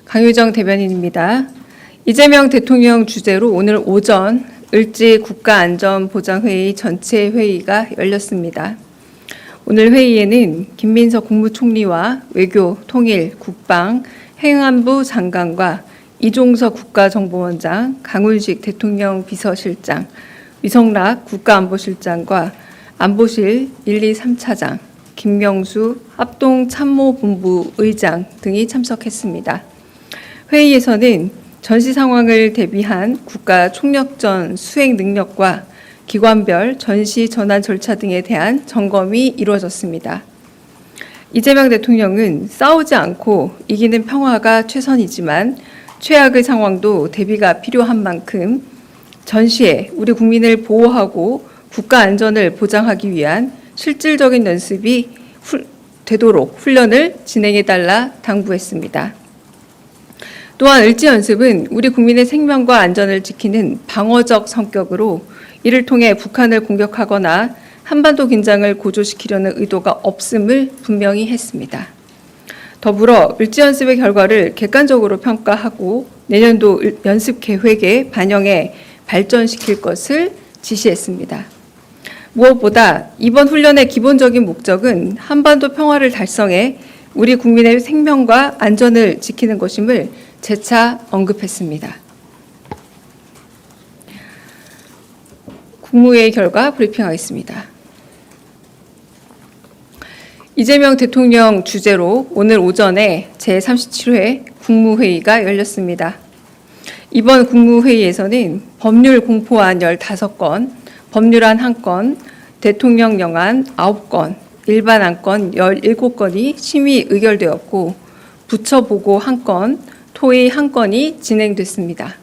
강유정 대변인입니다. 이재명 대통령 주재로 오늘 오전 을지 국가안전보장회의 전체 회의가 열렸습니다. 오늘 회의에는 김민석 국무총리와 외교, 통일, 국방, 행안부 장관과 이종석 국가정보원장, 강훈식 대통령 비서실장, 위성락 국가안보실장과 안보실 1, 2, 3차장, 김명수 합동참모본부 의장 등이 참석했습니다. 회의에서는 전시 상황을 대비한 국가 총력전 수행 능력과 기관별 전시 전환 절차 등에 대한 점검이 이루어졌습니다. 이재명 대통령은 싸우지 않고 이기는 평화가 최선이지만 최악의 상황도 대비가 필요한 만큼 전시에 우리 국민을 보호하고 국가 안전을 보장하기 위한 실질적인 연습이 되도록 훈련을 진행해달라 당부했습니다. 또한 을지 연습은 우리 국민의 생명과 안전을 지키는 방어적 성격으로 이를 통해 북한을 공격하거나 한반도 긴장을 고조시키려는 의도가 없음을 분명히 했습니다. 더불어 을지 연습의 결과를 객관적으로 평가하고 내년도 연습 계획에 반영해 발전시킬 것을 지시했습니다. 무엇보다 이번 훈련의 기본적인 목적은 한반도 평화를 달성해 우리 국민의 생명과 안전을 지키는 것임을 재차 언급했습니다. 국무회의 결과 브리핑하겠습니다. 이재명 대통령 주재로 오늘 오전에 제37회 국무회의가 열렸습니다. 이번 국무회의에서는 법률 공포안 15건, 법률안 1건, 대통령령안 9건, 일반 안건 17건이 심의 의결되었고 부처 보고 1건, 토의 1건이 진행됐습니다.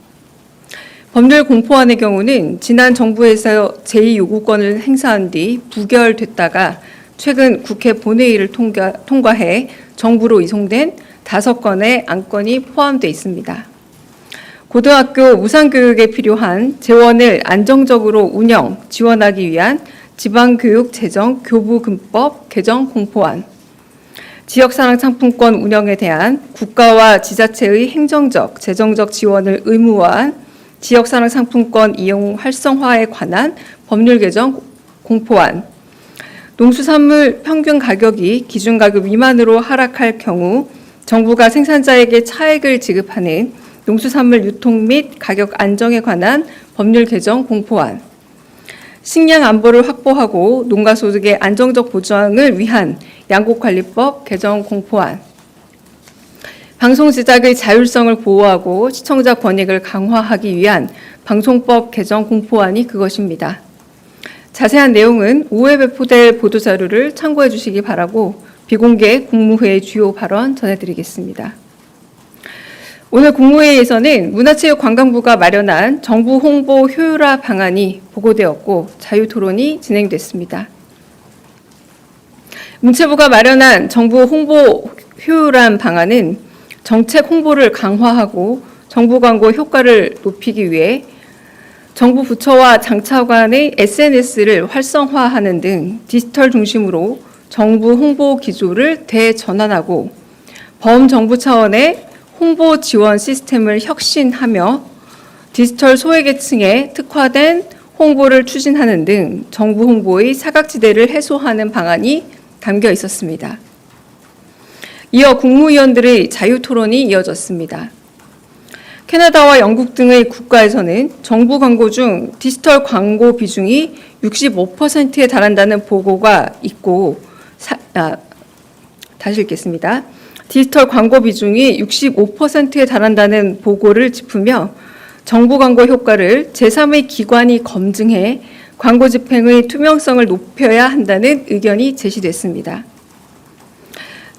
법률 공포안의 경우는 지난 정부에서 제2요구권을 행사한 뒤 부결됐다가 최근 국회 본회의를 통과해 정부로 이송된 5건의 안건이 포함되어 있습니다. 고등학교 무상교육에 필요한 재원을 안정적으로 운영, 지원하기 위한 지방교육재정 교부금법 개정 공포안, 지역사랑 상품권 운영에 대한 국가와 지자체의 행정적, 재정적 지원을 의무화한 지역사랑 상품권 이용 활성화에 관한 법률 개정 공포안, 농수산물 평균 가격이 기준가격 미만으로 하락할 경우 정부가 생산자에게 차액을 지급하는 농수산물 유통 및 가격 안정에 관한 법률 개정 공포안, 식량 안보를 확보하고 농가 소득의 안정적 보장을 위한 양곡관리법 개정 공포안, 방송 제작의 자율성을 보호하고 시청자 권익을 강화하기 위한 방송법 개정 공포안이 그것입니다. 자세한 내용은 5회 배포될 보도자료를 참고해 주시기 바라고 비공개 국무회의 주요 발언 전해드리겠습니다. 오늘 국무회의에서는 문화체육관광부가 마련한 정부 홍보 효율화 방안이 보고되었고 자유토론이 진행됐습니다. 문체부가 마련한 정부 홍보 효율화 방안은 정책 홍보를 강화하고 정부 광고 효과를 높이기 위해 정부 부처와 장차관의 SNS를 활성화하는 등 디지털 중심으로 정부 홍보 기조를 대전환하고 범정부 차원의 홍보 지원 시스템을 혁신하며 디지털 소외계층에 특화된 홍보를 추진하는 등 정부 홍보의 사각지대를 해소하는 방안이 담겨 있었습니다. 이어 국무위원들의 자유토론이 이어졌습니다. 캐나다와 영국 등의 국가에서는 정부 광고 중 디지털 광고 비중이 65%에 달한다는 보고가 있고 다시 읽겠습니다. 디지털 광고 비중이 65%에 달한다는 보고를 짚으며 정부 광고 효과를 제3의 기관이 검증해 광고 집행의 투명성을 높여야 한다는 의견이 제시됐습니다.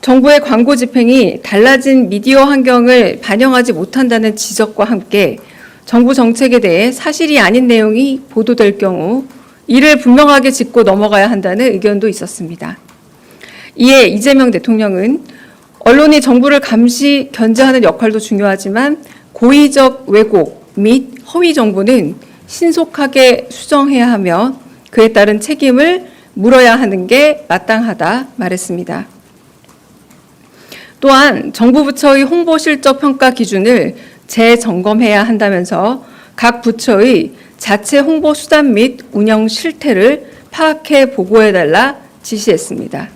정부의 광고 집행이 달라진 미디어 환경을 반영하지 못한다는 지적과 함께 정부 정책에 대해 사실이 아닌 내용이 보도될 경우 이를 분명하게 짚고 넘어가야 한다는 의견도 있었습니다. 이에 이재명 대통령은 언론이 정부를 감시, 견제하는 역할도 중요하지만 고의적 왜곡 및 허위 정보는 신속하게 수정해야 하며 그에 따른 책임을 물어야 하는 게 마땅하다 말했습니다. 또한 정부 부처의 홍보 실적 평가 기준을 재점검해야 한다면서 각 부처의 자체 홍보 수단 및 운영 실태를 파악해 보고해달라 지시했습니다.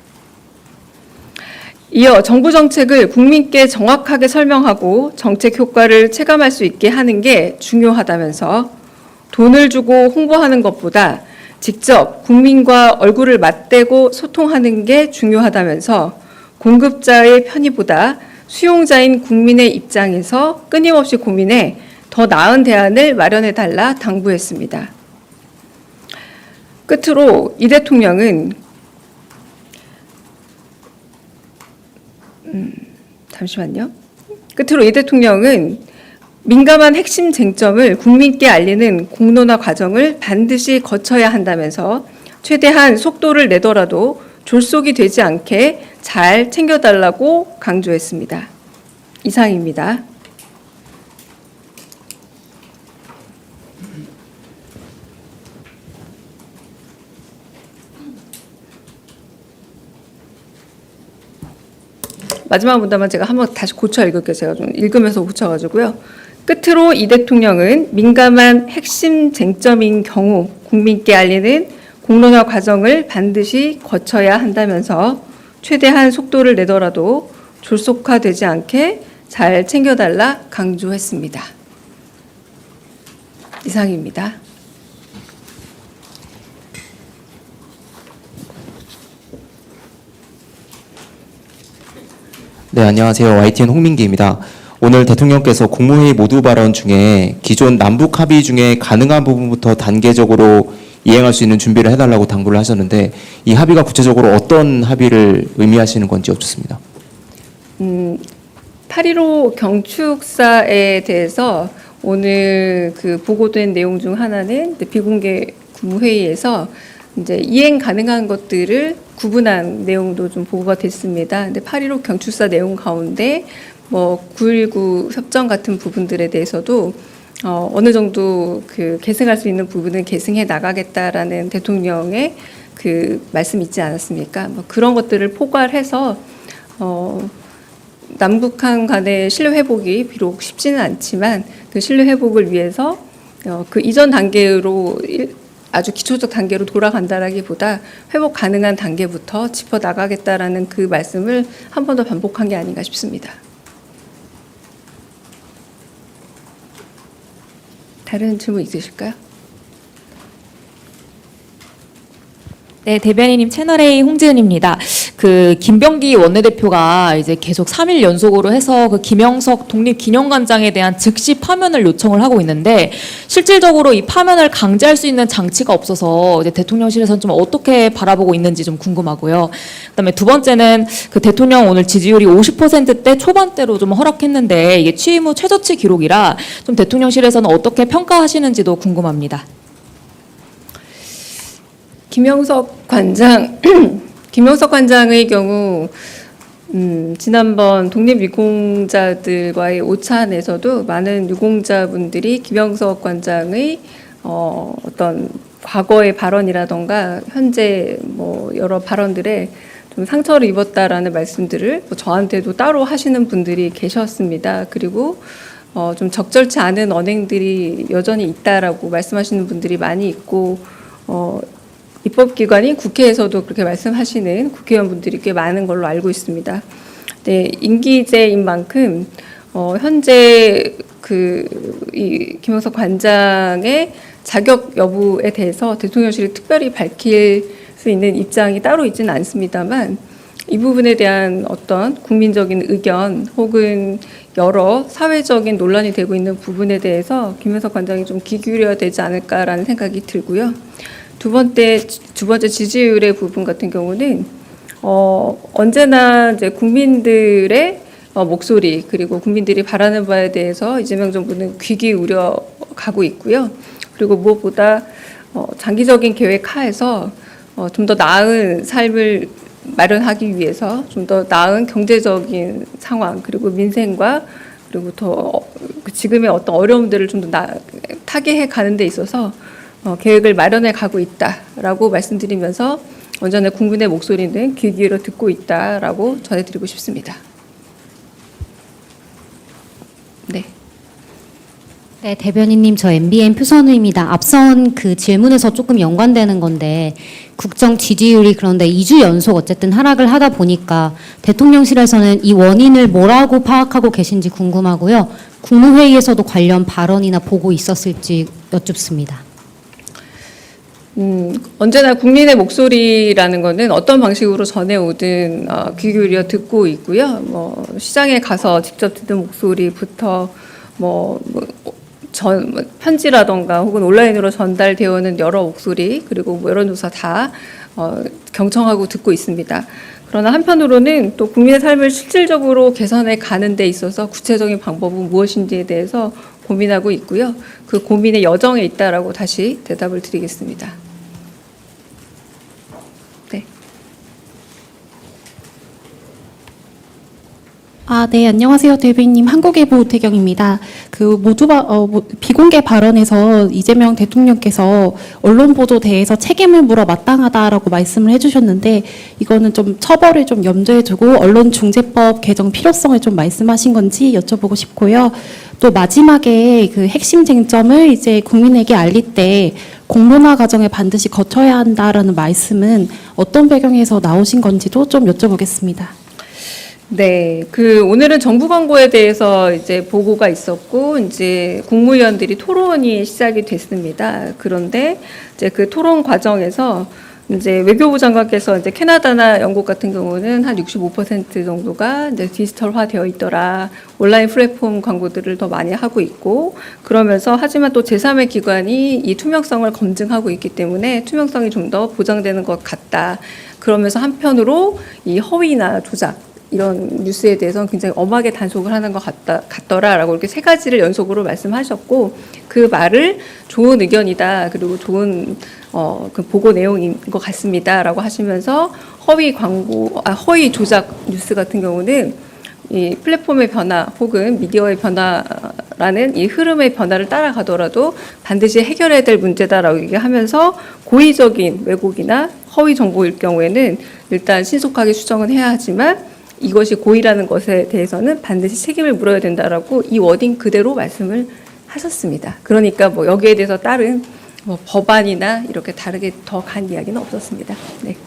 이어 정부 정책을 국민께 정확하게 설명하고 정책 효과를 체감할 수 있게 하는 게 중요하다면서 돈을 주고 홍보하는 것보다 직접 국민과 얼굴을 맞대고 소통하는 게 중요하다면서 공급자의 편의보다 수용자인 국민의 입장에서 끊임없이 고민해 더 나은 대안을 마련해달라 당부했습니다. 끝으로 이 대통령은 민감한 핵심 쟁점을 국민께 알리는 공론화 과정을 반드시 거쳐야 한다면서 최대한 속도를 내더라도 졸속이 되지 않게 잘 챙겨달라고 강조했습니다. 이상입니다. 마지막 문단만 제가 한번 다시 고쳐 읽을게요. 제가 좀 읽으면서 고쳐가지고요. 끝으로 이 대통령은 민감한 핵심 쟁점인 경우 국민께 알리는 공론화 과정을 반드시 거쳐야 한다면서 최대한 속도를 내더라도 졸속화되지 않게 잘 챙겨달라 강조했습니다. 이상입니다. 네, 안녕하세요. YTN 홍민기입니다. 오늘 대통령께서 국무회의 모두 발언 중에 기존 남북 합의 중에 가능한 부분부터 단계적으로 이행할 수 있는 준비를 해달라고 당부를 하셨는데 이 합의가 구체적으로 어떤 합의를 의미하시는 건지 여쭙습니다. 8.15 경축사에 대해서 오늘 그 보고된 내용 중 하나는 비공개 국무회의에서 이제 이행 가능한 것들을 구분한 내용도 좀 보고가 됐습니다. 근데 8.15 경축사 내용 가운데 뭐 9.19 협정 같은 부분들에 대해서도 어느 정도 그 계승할 수 있는 부분은 계승해 나가겠다라는 대통령의 그 말씀 있지 않았습니까? 뭐 그런 것들을 포괄해서 남북한 간의 신뢰 회복이 비록 쉽지는 않지만 그 신뢰 회복을 위해서 그 이전 단계로 아주 기초적 단계로 돌아간다라기보다 회복 가능한 단계부터 짚어 나가겠다라는 그 말씀을 한 번 더 반복한 게 아닌가 싶습니다. 다른 질문 있으실까요? 네, 대변인님 채널A 홍지은입니다. 그 김병기 원내대표가 이제 계속 3일 연속으로 해서 그 김영석 독립기념관장에 대한 즉시 파면을 요청을 하고 있는데 실질적으로 이 파면을 강제할 수 있는 장치가 없어서 이제 대통령실에서는 좀 어떻게 바라보고 있는지 좀 궁금하고요. 그다음에 두 번째는 그 대통령 오늘 지지율이 50%대 초반대로 좀 허락했는데 이게 취임 후 최저치 기록이라 좀 대통령실에서는 어떻게 평가하시는지도 궁금합니다. 김영석 관장의 경우 지난번 독립유공자들과의 오찬에서도 많은 유공자분들이 김영석 관장의 어떤 과거의 발언이라던가 현재 뭐 여러 발언들에 좀 상처를 입었다라는 말씀들을 뭐 저한테도 따로 하시는 분들이 계셨습니다. 그리고 좀 적절치 않은 언행들이 여전히 있다라고 말씀하시는 분들이 많이 있고 입법기관인 국회에서도 그렇게 말씀하시는 국회의원분들이 꽤 많은 걸로 알고 있습니다. 네, 임기제인 만큼 현재 이 김영석 관장의 자격 여부에 대해서 대통령실이 특별히 밝힐 수 있는 입장이 따로 있지는 않습니다만 이 부분에 대한 어떤 국민적인 의견 혹은 여러 사회적인 논란이 되고 있는 부분에 대해서 김영석 관장이 좀 귀 기울여야 되지 않을까라는 생각이 들고요. 두 번째 지지율의 부분 같은 경우는 언제나 이제 국민들의 목소리 그리고 국민들이 바라는 바에 대해서 이재명 정부는 귀 기울여 가고 있고요. 그리고 무엇보다 장기적인 계획 하에서 좀 더 나은 삶을 마련하기 위해서 좀 더 나은 경제적인 상황 그리고 민생과 그리고 더 지금의 어떤 어려움들을 좀 더 타개해 가는 데 있어서 계획을 마련해 가고 있다라고 말씀드리면서 언제나 국민의 목소리는 귀 기울여 듣고 있다라고 전해드리고 싶습니다. 네. 네, 대변인님, 저 MBN 표선우입니다. 앞선 그 질문에서 조금 연관되는 건데, 국정 지지율이 그런데 2주 연속 어쨌든 하락을 하다 보니까 대통령실에서는 이 원인을 뭐라고 파악하고 계신지 궁금하고요. 국무회의에서도 관련 발언이나 보고 있었을지 여쭙습니다. 언제나 국민의 목소리라는 거는 어떤 방식으로 전해오든 귀 기울여 듣고 있고요. 뭐 시장에 가서 직접 듣는 목소리부터 편지라던가 혹은 온라인으로 전달되어 오는 여러 목소리 그리고 뭐 여론조사 다 경청하고 듣고 있습니다. 그러나 한편으로는 또 국민의 삶을 실질적으로 개선해 가는 데 있어서 구체적인 방법은 무엇인지에 대해서 고민하고 있고요. 그 고민의 여정에 있다라고 다시 대답을 드리겠습니다. 네. 네, 안녕하세요. 대변인님, 한국일보 오태경입니다. 비공개 발언에서 이재명 대통령께서 언론 보도대에서 책임을 물어 마땅하다라고 말씀을 해주셨는데, 이거는 좀 처벌을 좀 염두에 두고 언론중재법 개정 필요성을 좀 말씀하신 건지 여쭤보고 싶고요. 또 마지막에 그 핵심 쟁점을 이제 국민에게 알릴 때 공론화 과정을 반드시 거쳐야 한다라는 말씀은 어떤 배경에서 나오신 건지도 좀 여쭤보겠습니다. 네, 오늘은 정부 광고에 대해서 이제 보고가 있었고, 이제 국무위원들이 토론이 시작이 됐습니다. 그런데 이제 그 토론 과정에서 이제 외교부 장관께서 이제 캐나다나 영국 같은 경우는 한 65% 정도가 이제 디지털화 되어 있더라. 온라인 플랫폼 광고들을 더 많이 하고 있고, 그러면서 하지만 또 제3의 기관이 이 투명성을 검증하고 있기 때문에 투명성이 좀 더 보장되는 것 같다. 그러면서 한편으로 이 허위나 조작, 이런 뉴스에 대해서는 굉장히 엄하게 단속을 하는 것 같더라라고 이렇게 세 가지를 연속으로 말씀하셨고 그 말을 좋은 의견이다 그리고 좋은 그 보고 내용인 것 같습니다라고 하시면서 허위 조작 뉴스 같은 경우는 이 플랫폼의 변화 혹은 미디어의 변화라는 이 흐름의 변화를 따라가더라도 반드시 해결해야 될 문제다라고 얘기하면서 고의적인 왜곡이나 허위 정보일 경우에는 일단 신속하게 수정은 해야 하지만 이것이 고의라는 것에 대해서는 반드시 책임을 물어야 된다라고 이 워딩 그대로 말씀을 하셨습니다. 그러니까 뭐 여기에 대해서 다른 뭐 법안이나 이렇게 다르게 더 간 이야기는 없었습니다. 네.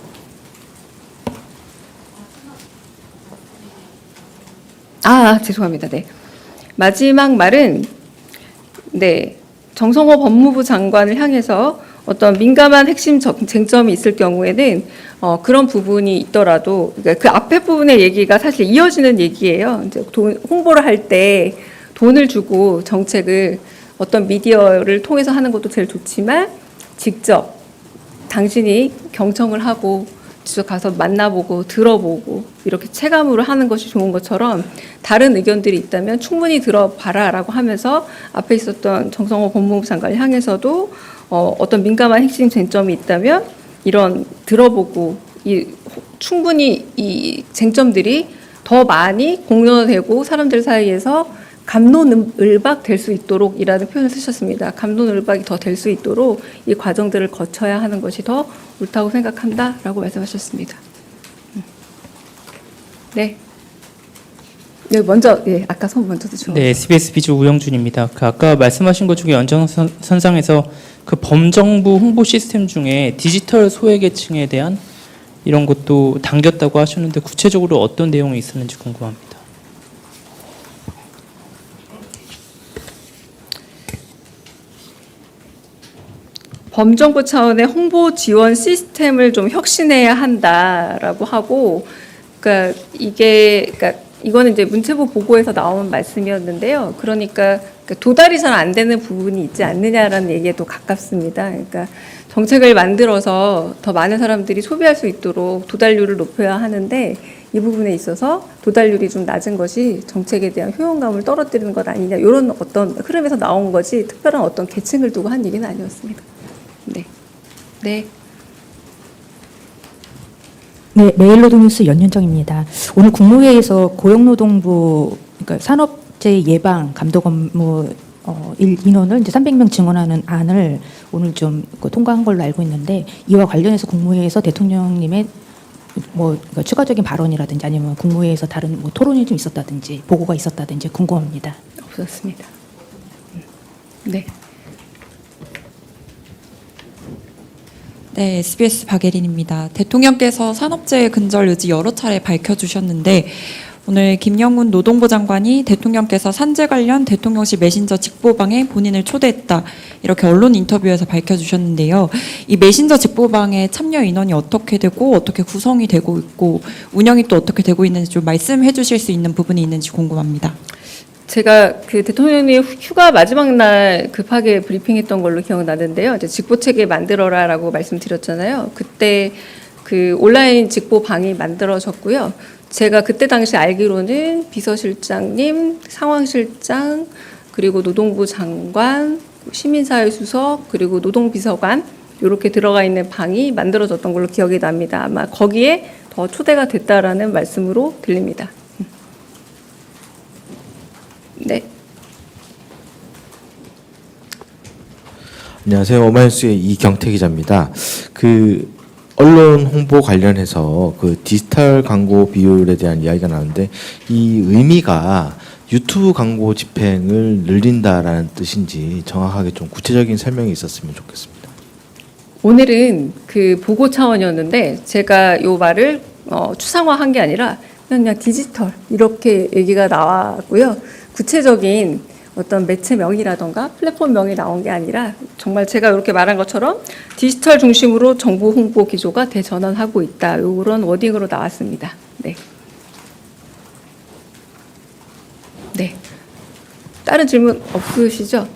죄송합니다. 네. 마지막 말은 네. 정성호 법무부 장관을 향해서 어떤 민감한 핵심 쟁점이 있을 경우에는 그런 부분이 있더라도 그러니까 그 앞에 부분의 얘기가 사실 이어지는 얘기예요. 이제 홍보를 할 때 돈을 주고 정책을 어떤 미디어를 통해서 하는 것도 제일 좋지만 직접 당신이 경청을 하고 직접 가서 만나보고 들어보고 이렇게 체감으로 하는 것이 좋은 것처럼 다른 의견들이 있다면 충분히 들어봐라라고 하면서 앞에 있었던 정성호 법무부 장관을 향해서도 어떤 민감한 핵심 쟁점이 있다면 이런 들어보고 충분히 이 쟁점들이 더 많이 공론화되고 사람들 사이에서 갑론을박 될 수 있도록이라는 표현을 쓰셨습니다. 갑론을박이 더 될 수 있도록 이 과정들을 거쳐야 하는 것이 더 옳다고 생각한다라고 말씀하셨습니다. 네. 먼저 아까 손 먼저 드시고. 네, SBS 비주 우영준입니다. 아까 말씀하신 것 중에 연장선상에서 그 범정부 홍보 시스템 중에 디지털 소외계층에 대한 이런 것도 당겼다고 하셨는데 구체적으로 어떤 내용이 있었는지 궁금합니다. 범정부 차원의 홍보 지원 시스템을 좀 혁신해야 한다라고 하고, 그러니까 이거는 이제 문체부 보고에서 나온 말씀이었는데요. 그러니까 도달이 잘 안 되는 부분이 있지 않느냐라는 얘기에 또 가깝습니다. 그러니까 정책을 만들어서 더 많은 사람들이 소비할 수 있도록 도달률을 높여야 하는데 이 부분에 있어서 도달률이 좀 낮은 것이 정책에 대한 효용감을 떨어뜨리는 것 아니냐 이런 어떤 흐름에서 나온 거지 특별한 어떤 계층을 두고 한 얘기는 아니었습니다. 네. 네. 네, 매일노동뉴스 연윤정입니다. 오늘 국무회의에서 고용노동부 그러니까 산업재해 예방 감독 업무 인원을 이제 300명 증원하는 안을 오늘 좀 통과한 걸로 알고 있는데 이와 관련해서 국무회의에서 대통령님의 그러니까 추가적인 발언이라든지 아니면 국무회의에서 다른 토론이 좀 있었다든지 보고가 있었다든지 궁금합니다. 없었습니다. 네. 네, SBS 박예린입니다. 대통령께서 산업재해 근절 의지 여러 차례 밝혀주셨는데 오늘 김영훈 노동부 장관이 대통령께서 산재 관련 대통령실 메신저 직보방에 본인을 초대했다 이렇게 언론 인터뷰에서 밝혀주셨는데요. 이 메신저 직보방에 참여 인원이 어떻게 되고 어떻게 구성이 되고 있고 운영이 또 어떻게 되고 있는지 좀 말씀해 주실 수 있는 부분이 있는지 궁금합니다. 제가 그 대통령님 휴가 마지막 날 급하게 브리핑했던 걸로 기억나는데요. 이제 직보체계 만들어라라고 말씀드렸잖아요. 그때 그 온라인 직보방이 만들어졌고요. 제가 그때 당시 알기로는 비서실장님, 상황실장, 그리고 노동부 장관, 시민사회 수석, 그리고 노동비서관 이렇게 들어가 있는 방이 만들어졌던 걸로 기억이 납니다. 아마 거기에 더 초대가 됐다라는 말씀으로 들립니다. 네. 안녕하세요. 오마이뉴스의 이경태 기자입니다. 그 언론 홍보 관련해서 그 디지털 광고 비율에 대한 이야기가 나오는데 이 의미가 유튜브 광고 집행을 늘린다라는 뜻인지 정확하게 좀 구체적인 설명이 있었으면 좋겠습니다. 오늘은 그 보고 차원이었는데 제가 요 말을 추상화한 게 아니라 그냥 디지털 이렇게 얘기가 나왔고요. 구체적인 어떤 매체명이라던가 플랫폼명이 나온 게 아니라 정말 제가 이렇게 말한 것처럼 디지털 중심으로 정보 홍보 기조가 대전환하고 있다. 이런 워딩으로 나왔습니다. 네. 네. 다른 질문 없으시죠?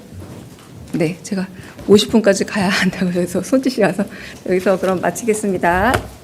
네. 제가 50분까지 가야 한다고 해서 손짓이 와서 여기서 그럼 마치겠습니다.